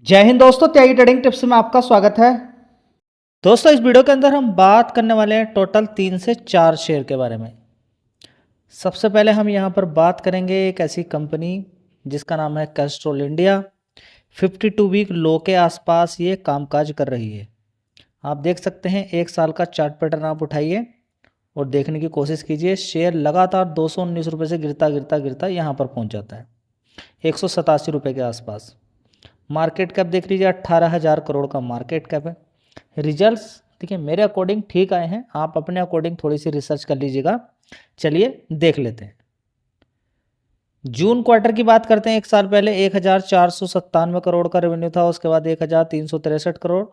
जय हिंद दोस्तों, त्यागी trading tips में आपका स्वागत है। दोस्तों, इस वीडियो के अंदर हम बात करने वाले हैं टोटल 3 से 4 शेयर के बारे में। सबसे पहले हम यहां पर बात करेंगे एक ऐसी कंपनी जिसका नाम है कैस्ट्रोल इंडिया। 52 वीक लो के आसपास ये कामकाज कर रही है। आप देख सकते हैं, एक साल का चार्ट पैटर्न आप उठाइए और देखने की कोशिश कीजिए। शेयर लगातार 219 रुपये से गिरता गिरता गिरता यहाँ पर पहुँच जाता है 187 रुपये के आसपास। मार्केट कैप देख लीजिए, 18,000 करोड़ का मार्केट कैप है। रिजल्ट्स देखिए, मेरे अकॉर्डिंग ठीक आए हैं, आप अपने अकॉर्डिंग थोड़ी सी रिसर्च कर लीजिएगा। चलिए देख लेते हैं। जून क्वार्टर की बात करते हैं। एक साल पहले 1,497 करोड़ का रेवेन्यू था, उसके बाद 1,363 करोड़।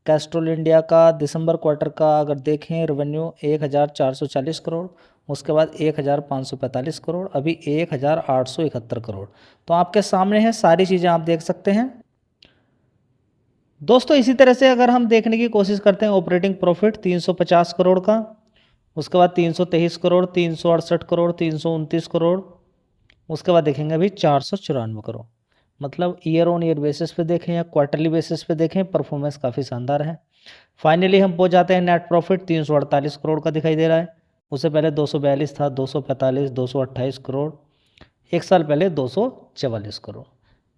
कैस्ट्रोल इंडिया का दिसंबर क्वार्टर का अगर देखें रेवेन्यू 1,440 करोड़, उसके बाद 1,545 करोड़, अभी 1,871 करोड़। तो आपके सामने है, सारी चीज़ें आप देख सकते हैं। दोस्तों, इसी तरह से अगर हम देखने की कोशिश करते हैं, ऑपरेटिंग प्रॉफिट 350 करोड़ का, उसके बाद 323 करोड़, 368 करोड़, 329 करोड़, उसके बाद देखेंगे अभी 494 करोड़। मतलब ईयर ऑन ईयर बेसिस पे देखें या क्वार्टरली बेसिस पे देखें, परफॉर्मेंस काफ़ी शानदार है। फाइनली हम पहुंच जाते हैं नेट प्रॉफिट 348 करोड़ का दिखाई दे रहा है। उससे पहले 242 था, 245, 228 करोड़। एक साल पहले 244 करोड़।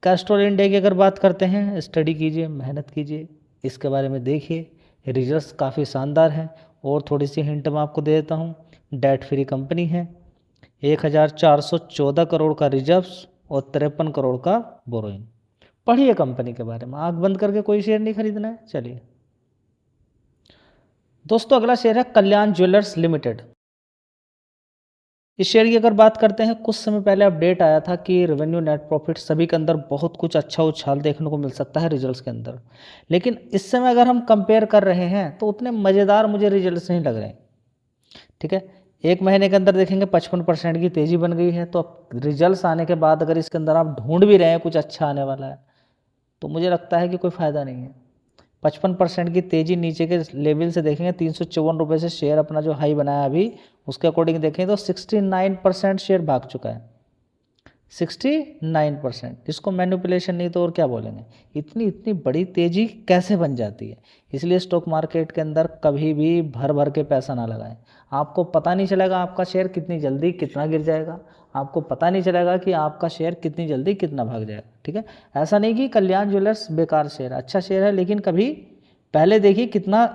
कैस्ट्रोल इंडिया की अगर बात करते हैं, स्टडी कीजिए, मेहनत कीजिए, इसके बारे में देखिए, रिजल्ट्स काफ़ी शानदार हैं। और थोड़ी सी हिंट मैं आपको दे देता हूँ, डेट फ्री कंपनी है। 1,414 करोड़ का रिजर्व्स और 53 करोड़ का बोरोइंग। पढ़िए कंपनी के बारे में, आंख बंद करके कोई शेयर नहीं खरीदना है। चलिए दोस्तों, अगला शेयर है कल्याण ज्वेलर्स लिमिटेड। इस शेयर की अगर बात करते हैं, कुछ समय पहले अपडेट आया था कि रेवेन्यू, नेट प्रॉफिट सभी के अंदर बहुत कुछ अच्छा उछाल देखने को मिल सकता है रिजल्ट्स के अंदर। लेकिन इस समय अगर हम कंपेयर कर रहे हैं तो उतने मज़ेदार मुझे रिजल्ट्स नहीं लग रहे हैं। ठीक है, एक महीने के अंदर देखेंगे 55% की तेज़ी बन गई है। तो अब रिजल्ट्स आने के बाद अगर इसके अंदर आप ढूंढ भी रहे हैं कुछ अच्छा आने वाला है, तो मुझे लगता है कि कोई फ़ायदा नहीं है। 55% की तेज़ी नीचे के लेवल से देखेंगे, 354 रुपये से शेयर अपना जो हाई बनाया अभी, उसके अकॉर्डिंग देखें तो 69% शेयर भाग चुका है। 69%। इसको मैनिपुलेशन नहीं तो और क्या बोलेंगे। इतनी इतनी बड़ी तेज़ी कैसे बन जाती है। इसलिए स्टॉक मार्केट के अंदर कभी भी भर भर के पैसा ना लगाएं। आपको पता नहीं चलेगा आपका शेयर कितनी जल्दी कितना गिर जाएगा। आपको पता नहीं चलेगा कि आपका शेयर कितनी जल्दी कितना भाग जाएगा। ठीक है, ऐसा नहीं कि कल्याण ज्वेलर्स बेकार शेयर, अच्छा शेयर है, लेकिन कभी पहले देखिए कितना,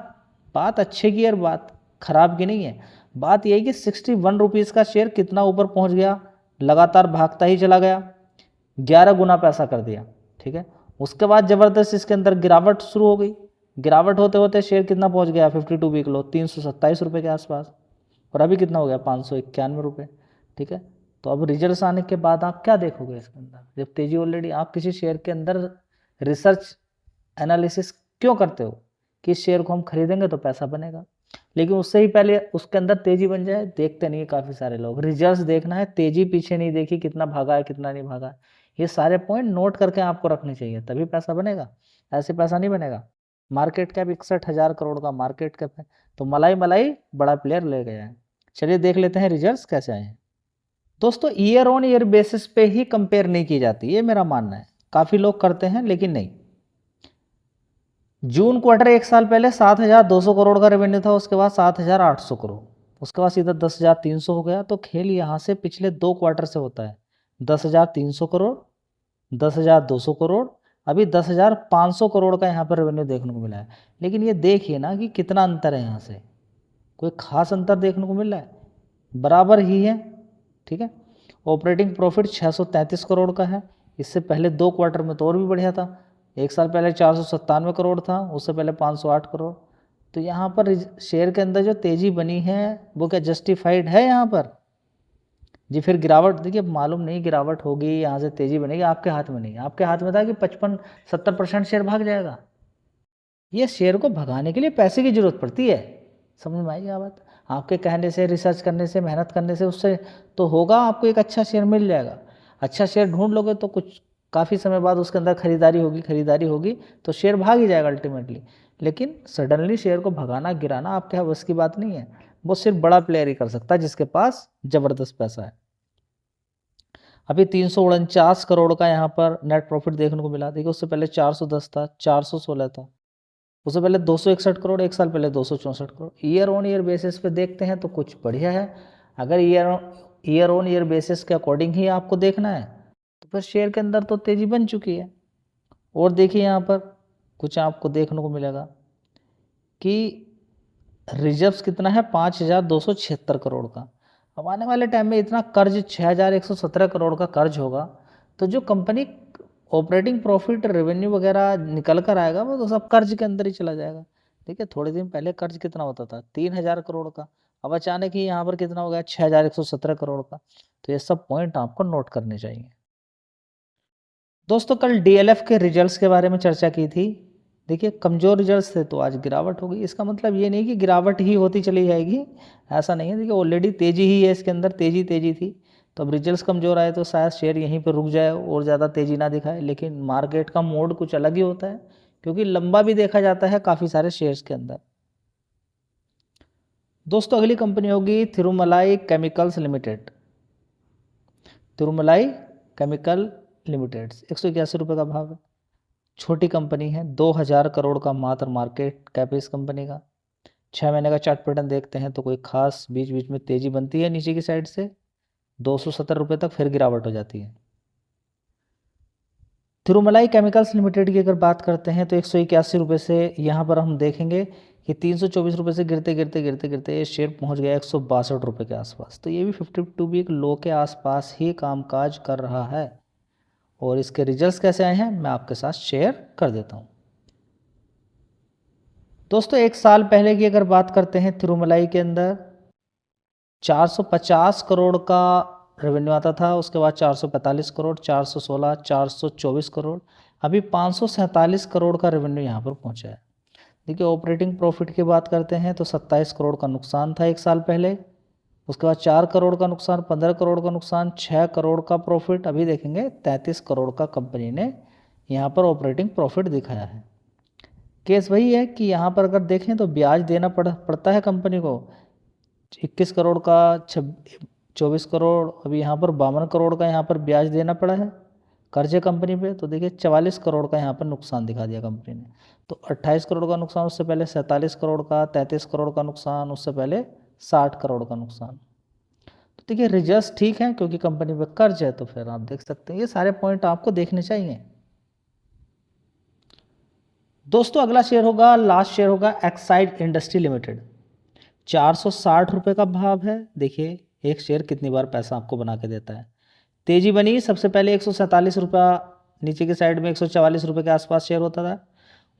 बात अच्छे की और बात खराब की नहीं है। बात यही कि 61 रुपीज़ का शेयर कितना ऊपर पहुंच गया, लगातार भागता ही चला गया, 11 गुना पैसा कर दिया। ठीक है, उसके बाद ज़बरदस्त इसके अंदर गिरावट शुरू हो गई। गिरावट होते होते शेयर कितना पहुंच गया, 52 वीक लो 327 रुपये के आसपास, और अभी कितना हो गया 591 रुपये। ठीक है, तो अब रिजल्ट्स आने के बाद आप क्या देखोगे इसके अंदर, जब तेजी ऑलरेडी, आप किसी शेयर के अंदर रिसर्च एनालिसिस क्यों करते हो कि इस शेयर को हम खरीदेंगे तो पैसा बनेगा, लेकिन उससे ही पहले उसके अंदर तेजी बन जाए, देखते नहीं है काफ़ी सारे लोग। रिजल्ट्स देखना है, तेजी पीछे नहीं देखी, कितना भागा है कितना नहीं भागा है। ये सारे पॉइंट नोट करके आपको रखने चाहिए, तभी पैसा बनेगा, ऐसे पैसा नहीं बनेगा। मार्केट कैप 61,000 करोड़ का मार्केट कैप है, तो मलाई मलाई बड़ा प्लेयर ले गया है। चलिए देख लेते हैं रिजल्ट्स कैसे आए हैं। दोस्तों, ईयर ऑन ईयर बेसिस पे ही कंपेयर नहीं की जाती, ये मेरा मानना है। काफ़ी लोग करते हैं लेकिन नहीं। जून क्वार्टर एक साल पहले 7,200 करोड़ का रेवेन्यू था, उसके बाद 7,800 करोड़, उसके बाद सीधा 10,300 हो गया। तो खेल यहाँ से पिछले 2 क्वार्टर से होता है। 10,300 करोड़, 10,200 करोड़, अभी 10,500 करोड़ का यहाँ पर रेवेन्यू देखने को मिला है। लेकिन ये देखिए ना कि कितना अंतर है, यहाँ से कोई खास अंतर देखने को मिल रहा है, बराबर ही है। ठीक है, ऑपरेटिंग प्रॉफिट 633 करोड़ का है। इससे पहले 2 क्वार्टर में तो और भी बढ़िया था। एक साल पहले 497 करोड़ था, उससे पहले 508 करोड़। तो यहाँ पर शेयर के अंदर जो तेज़ी बनी है वो क्या जस्टिफाइड है यहाँ पर जी? फिर गिरावट देखिए, मालूम नहीं गिरावट होगी, यहाँ से तेज़ी बनेगी, आपके हाथ में नहीं। आपके हाथ में था कि 55-70% शेयर भाग जाएगा। ये शेयर को भगाने के लिए पैसे की ज़रूरत पड़ती है, समझ में आई क्या बात? आपके कहने से, रिसर्च करने से, मेहनत करने से उससे तो होगा, आपको एक अच्छा शेयर मिल जाएगा। अच्छा शेयर ढूंढ लोगे तो कुछ काफ़ी समय बाद उसके अंदर खरीदारी होगी तो शेयर भाग ही जाएगा अल्टीमेटली। लेकिन सडनली शेयर को भगाना, गिराना आपके बस की बात नहीं है। वो सिर्फ बड़ा प्लेयर ही कर सकता है जिसके पास ज़बरदस्त पैसा है। अभी 349 करोड़ का यहाँ पर नेट प्रॉफिट देखने को मिला। देखिए उससे पहले 410 था, 416 था, उससे पहले 261 करोड़, एक साल पहले 264 crore. Year on year basis पे देखते हैं तो कुछ बढ़िया है। अगर ईयर ऑन ईयर बेसिस के अकॉर्डिंग ही आपको देखना है तो फिर शेयर के अंदर तो तेज़ी बन चुकी है। और देखिए यहाँ पर कुछ आपको देखने को मिलेगा कि रिजर्व्स कितना है, 5,276 करोड़ का। अब आने वाले टाइम में इतना कर्ज 6,117 करोड़ का कर्ज होगा तो जो कंपनी ऑपरेटिंग प्रॉफिट रेवेन्यू वगैरह निकल कर आएगा वो तो सब कर्ज के अंदर ही चला जाएगा। देखिए थोड़े दिन पहले कर्ज कितना होता था, 3,000 करोड़ का, अब अचानक ही यहाँ पर कितना हो गया, 6,117 करोड़ का। तो ये सब पॉइंट आपको नोट करने चाहिए। दोस्तों कल डीएलएफ के रिजल्ट्स के बारे में चर्चा की थी। देखिए कमज़ोर रिजल्ट्स थे तो आज गिरावट हो गई। इसका मतलब ये नहीं कि गिरावट ही होती चली जाएगी, ऐसा नहीं है। देखिए ऑलरेडी तेज़ी ही है, इसके अंदर तेज़ी थी, तो अब रिजल्ट्स कमज़ोर आए तो शायद शेयर यहीं पर रुक जाए और ज़्यादा तेज़ी ना दिखाए। लेकिन मार्केट का मोड कुछ अलग ही होता है क्योंकि लंबा भी देखा जाता है काफ़ी सारे शेयर्स के अंदर। दोस्तों अगली कंपनी होगी Thirumalai chemicals limited. Tirumalai chemical limited 181 रुपये का भाव है। छोटी कंपनी है, 2,000 करोड़ का मात्र मार्केट कैप इस कंपनी का। 6 महीने का चार्ट पैटर्न देखते हैं तो कोई खास बीच बीच में तेज़ी बनती है नीचे की साइड से, 270 रुपये तक फिर गिरावट हो जाती है। तिरुमलाई केमिकल्स लिमिटेड की अगर बात करते हैं तो 181 रुपये से यहाँ पर हम देखेंगे कि 324 रुपये से गिरते गिरते गिरते गिरते ये शेयर पहुँच गया 162 रुपये के आसपास। तो ये भी 52 वीक लो के आसपास ही कामकाज कर रहा है। और इसके रिजल्ट्स कैसे आए हैं मैं आपके साथ शेयर कर देता हूँ। दोस्तों एक साल पहले की अगर बात करते हैं तिरुमलाई के अंदर 450 करोड़ का रेवेन्यू आता था, उसके बाद 445 करोड़, 416, 424 करोड़, अभी 547 करोड़ का रेवेन्यू यहाँ पर पहुँचा है। देखिए ऑपरेटिंग प्रॉफिट की बात करते हैं तो 27 करोड़ का नुकसान था एक साल पहले, उसके बाद 4 करोड़ का नुकसान, 15 करोड़ का नुकसान, 6 करोड़ का प्रॉफिट, अभी देखेंगे 33 करोड़ का कंपनी ने यहाँ पर ऑपरेटिंग प्रॉफिट दिखाया है। केस वही है कि यहाँ पर अगर देखें तो ब्याज देना पड़ता है कंपनी को, 21 करोड़ का 24 करोड़, अभी यहाँ पर 52 करोड़ का यहाँ पर ब्याज देना पड़ा है कर्ज कंपनी पे। तो देखिए 44 करोड़ का यहाँ पर नुकसान दिखा दिया कंपनी ने। तो 28 करोड़ का नुकसान, उससे पहले 47 करोड़ का, 33 करोड़ का नुकसान, उससे पहले 60 करोड़ का नुकसान। तो देखिए रिजल्ट्स ठीक हैं क्योंकि कंपनी पे कर्ज है, तो फिर आप देख सकते हैं ये सारे पॉइंट आपको देखने चाहिए। दोस्तों अगला शेयर होगा, लास्ट शेयर होगा एक्साइड इंडस्ट्री लिमिटेड। 460 रुपये का भाव है। देखिए एक शेयर कितनी बार पैसा आपको बना के देता है। तेजी बनी, सबसे पहले 147 रुपया, नीचे की साइड में 144 रुपये के आसपास शेयर होता था,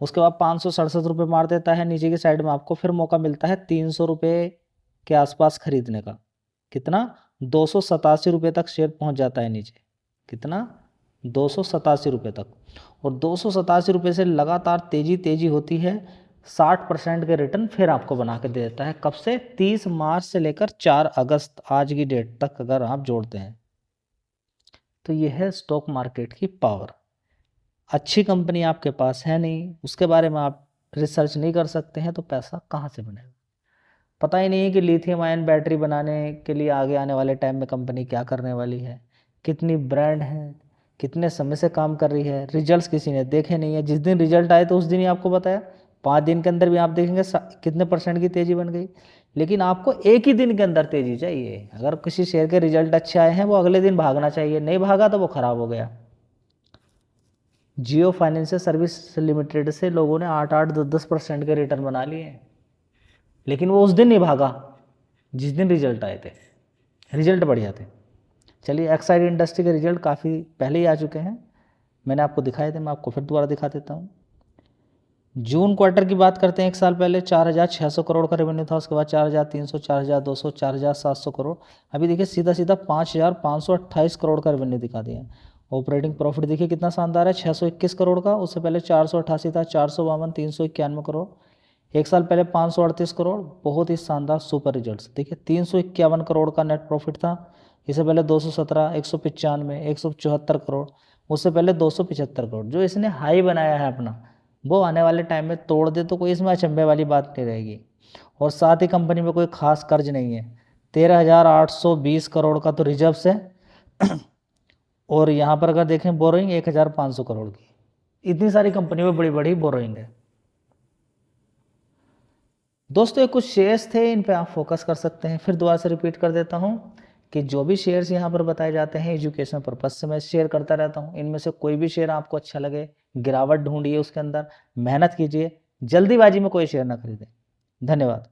उसके बाद 567 रुपये मार देता है, नीचे की साइड में आपको फिर मौका मिलता है 300 रुपये के आसपास खरीदने का। कितना, 287 रुपये तक शेयर पहुंच जाता है नीचे। कितना, 287 रुपये तक। और 287 रुपये से लगातार तेजी होती है, 60% के रिटर्न फिर आपको बना के दे देता है। कब से, 30 मार्च से लेकर 4 अगस्त आज की डेट तक अगर आप जोड़ते हैं तो यह है स्टॉक मार्केट की पावर। अच्छी कंपनी आपके पास है नहीं, उसके बारे में आप रिसर्च नहीं कर सकते हैं तो पैसा कहाँ से बनेगा। पता ही नहीं है कि लिथियम आयन बैटरी बनाने के लिए आगे आने वाले टाइम में कंपनी क्या करने वाली है, कितनी ब्रांड है, कितने समय से काम कर रही है। रिजल्ट्स किसी ने देखे नहीं है, जिस दिन रिजल्ट आए तो उस दिन ही आपको बताया, 5 दिन के अंदर भी आप देखेंगे कितने % की तेज़ी बन गई। लेकिन आपको एक ही दिन के अंदर तेज़ी चाहिए। अगर किसी शेयर के रिजल्ट अच्छे आए हैं वो अगले दिन भागना चाहिए, नहीं भागा तो वो ख़राब हो गया। जियो फाइनेंशियल सर्विस लिमिटेड से लोगों ने 8-8, 10-10% के रिटर्न बना लिए, लेकिन वो उस दिन नहीं भागा जिस दिन रिजल्ट आए थे, रिजल्ट बढ़िया थे। चलिए एक्साइड इंडस्ट्री के रिजल्ट काफ़ी पहले ही आ चुके हैं, मैंने आपको दिखाए थे, मैं आपको फिर दोबारा दिखा देता हूँ। जून क्वार्टर की बात करते हैं, एक साल पहले 4,600 करोड़ का रेवेन्यू था, उसके बाद 4,300, 4,200, 4,700 करोड़, अभी देखिए सीधा 5,528 करोड़ का रेवेन्यू दिखा दिया। ऑपरेटिंग प्रॉफिट देखिए कितना शानदार है, 621 करोड़ का, उससे पहले 488 था, 452, 391 करोड़, एक साल पहले 538 करोड़, बहुत ही शानदार सुपर रिजल्ट्स। देखिए 351 करोड़ का नेट प्रॉफिट था, इससे पहले 217, 195, 174 करोड़, उससे पहले 275 करोड़। जो इसने हाई बनाया है अपना, वो आने वाले टाइम में तोड़ दे तो कोई इसमें अचंभे वाली बात नहीं रहेगी। और साथ ही कंपनी में कोई खास कर्ज नहीं है, 13,820 करोड़ का तो रिजर्व्स है और यहाँ पर अगर देखें बोरोइंग 1500 करोड़ की, इतनी सारी कंपनियों में बड़ी बड़ी बोरोइंग है। दोस्तों ये कुछ शेयर्स थे, इन पे आप फोकस कर सकते हैं। फिर दोबारा से रिपीट कर देता हूँ कि जो भी शेयर्स यहाँ पर बताए जाते हैं एजुकेशन पर्पज से मैं शेयर करता रहता हूँ। इनमें से कोई भी शेयर आपको अच्छा लगे, गिरावट ढूंढिए उसके अंदर, मेहनत कीजिए, जल्दीबाजी में कोई शेयर ना खरीदें। धन्यवाद।